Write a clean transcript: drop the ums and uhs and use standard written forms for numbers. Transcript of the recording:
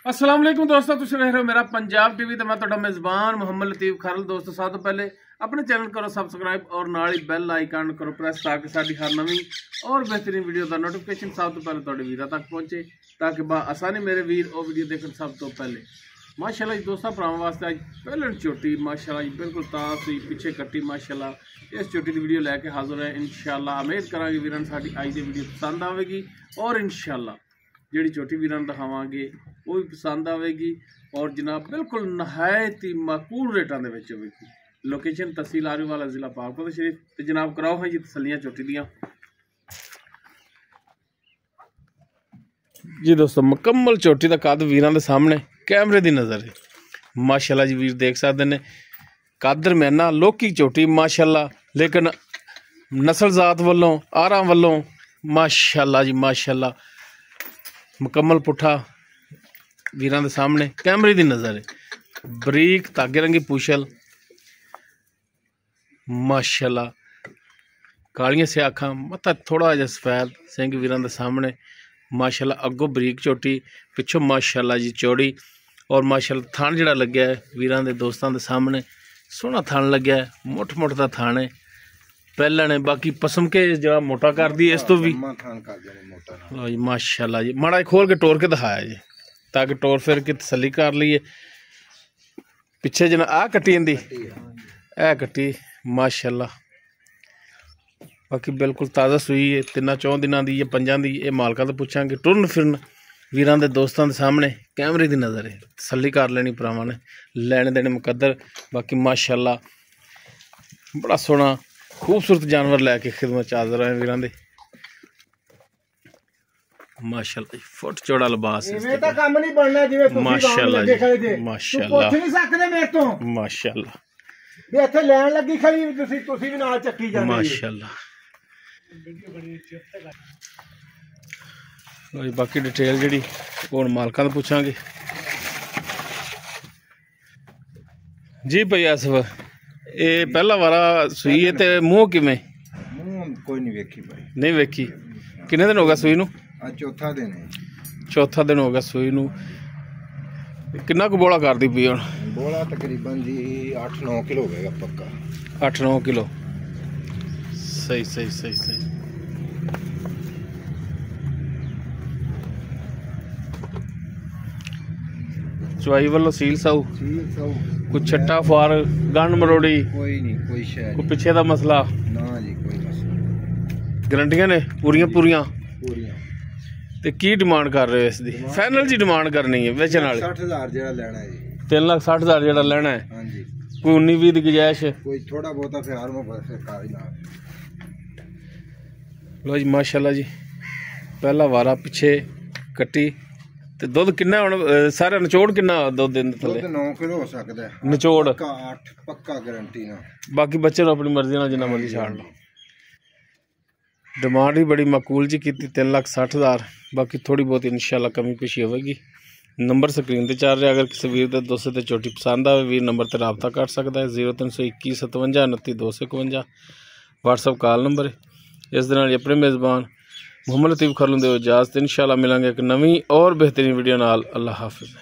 अस्सलाम वालेकुम दोस्तों, तुम रह रहे हो मेरा पंजाब टीवी तो मैं तुहाडा मेज़बान मुहम्मद लतीफ़ खारल। दोस्तों सब तो पहले अपने चैनल करो सबसक्राइब और नाल ही बैल आइकन करो प्रेस ताकि साडी हर नवीं और बेहतरीन वीडियो का नोटिफिकेशन सब तो पहले तुहाडे वीरां तक पहुंचे, ताकि बा आसानी मेरे वीर और वीडियो देखने सब तो पहले। माशाल्लाह जी दोस्तों भरावां वास्ते अज पहलन चोटी माशाल्लाह जी बिल्कुल ताज़ हुई पिछे कट्टी माशाल्लाह इस चोटी की वीडियो लैके हाजिर है। इंशाल्लाह उम्मीद करांगे वीरां साडी अज दी वीडियो पसंद आवेगी और इंशाल्लाह जिहड़ी चोटी वीरां दिखावांगे वो भी पसंद आवेगी और जनाब बिल्कुल नहायत ही माकूल रेटां दे विच होवेगी। लोकेशन तहसील आरीवाला जिला पाकपुर शरीफ ते जनाब कराओ है जी तसलियां चोटी दियां जी। दोस्तों मुकम्मल चोटी का कद वीरां दे सामने कैमरे की नज़र है माशाल्लाह जी। वीर देख सकते हैं कद दरम्याना लोकी चोटी माशाल्लाह, लेकिन नस्ल जात वालों आरा वालों माशाल्लाह जी माशाल्लाह मुकम्मल पुट्ठा वीरां दे सामने कैमरे की नज़र है। बरीक धागे रंगी पूछल माशाल्लाह, कालियां स्याखां मत्था थोड़ा जिहा सफेद सिंह वीरां दे सामने माशाल्लाह। अगों बरीक चोटी पिछों माशाल्लाह जी चौड़ी और माशाल्लाह थान जिहड़ा लग्या है वीरां दे दोस्तां दे सामने सोहना थान लग्या है, मुठ मुठ दा थान है पहला ने। बाकी पसम के जरा मोटा कर दी इस तो भी लो जी माशाल्लाह जी। माड़ा खोल के टोर के दिखाया जी ताकि टोर फिर के तसली कर लीए। पिछे जना आ कट्टी इंदी ए कट्टी माशाल्लाह, बाकी बिल्कुल ताज़ा सूई है। 3-4 दिनों की 5 दी ये मालका तो पूछांगे। टुरन फिरन वीरां दे दोस्तां दे सामने कैमरे की नज़र है, तसली कर लेनी भरावां ने, लैने देने मुकद्दर। बाकी माशाल्लाह बड़ा सोहना खूबसूरत जानवर लैके खिदमत हाज़र है वीरां दे माशाल्लाह। फुट चौड़ा लिबास माशाल्लाह माशाल्लाह माशाल्लाह माशाल्लाह। बाकी डिटेल जी हुण मालकां तो पूछांगे जी। भाई आसफ ये पहला वारा सूई है ते मूँह किवें? कोई नहीं वेखी भाई, नहीं वेखी। किन्ने दिन हो गया सूई नूं? चौथा दिन है। चौथा दिन हो गया सूई नूं। किन्ना कु बोला करदी पई हुण? बोला तकरीबन जी 8-9 किलो होगा पक्का। 8-9 किलो सही सही सही सही। चवाई वालों सील साऊ कुछ छट्टा फार गंड मरोड़ी कोई नहीं, कोई शायद कोई पिछे का मसला ना जी, कोई मसला। गारंटियां ने पूरियां पूरियां पूरियां। ते की डिमांड कर रहे हो इसकी? फाइनल जी डिमांड करनी है बेचने वाले 60,000 जेड़ा लेना है जी। 3,60,000 जेड़ा लेना है। हां जी। कोई 19-20 की गुंजाइश? कोई थोड़ा बहुता प्यार में बस कार ही ना। लो जी माशाल्लाह जी पहला वारा पिछे कट्टी ते दुध किन्ना हुण सारा निचोड़ किन्ना दुध दिन थले? 9 किलो हो सकता है निचोड़, पक्का 8 पक्का गारंटी ना। बाकी बच्चे ने अपनी मर्जी नाल जिन्ना मर्जी छाड़ लो। डिमांड भी बड़ी माकूल जी की 3,60,000। बाकी थोड़ी बहुत इंशाल्लाह कमी पेशी होगी। नंबर स्क्रीन पर चल रहा, अगर किसी वीर के दोस्त से चोटी पसंद आए वीर नंबर पर रबता कर सकता है। 0321 57 29 251 व्हाट्सअप कॉल नंबर है। इस दे नाल अपने मेज़बान मुहम्मद लतीफ़ खारल दे इजाज़त। इंशाल्लाह मिलांगे एक नवीं और बेहतरीन वीडियो नाल। अल्लाह हाफिज़।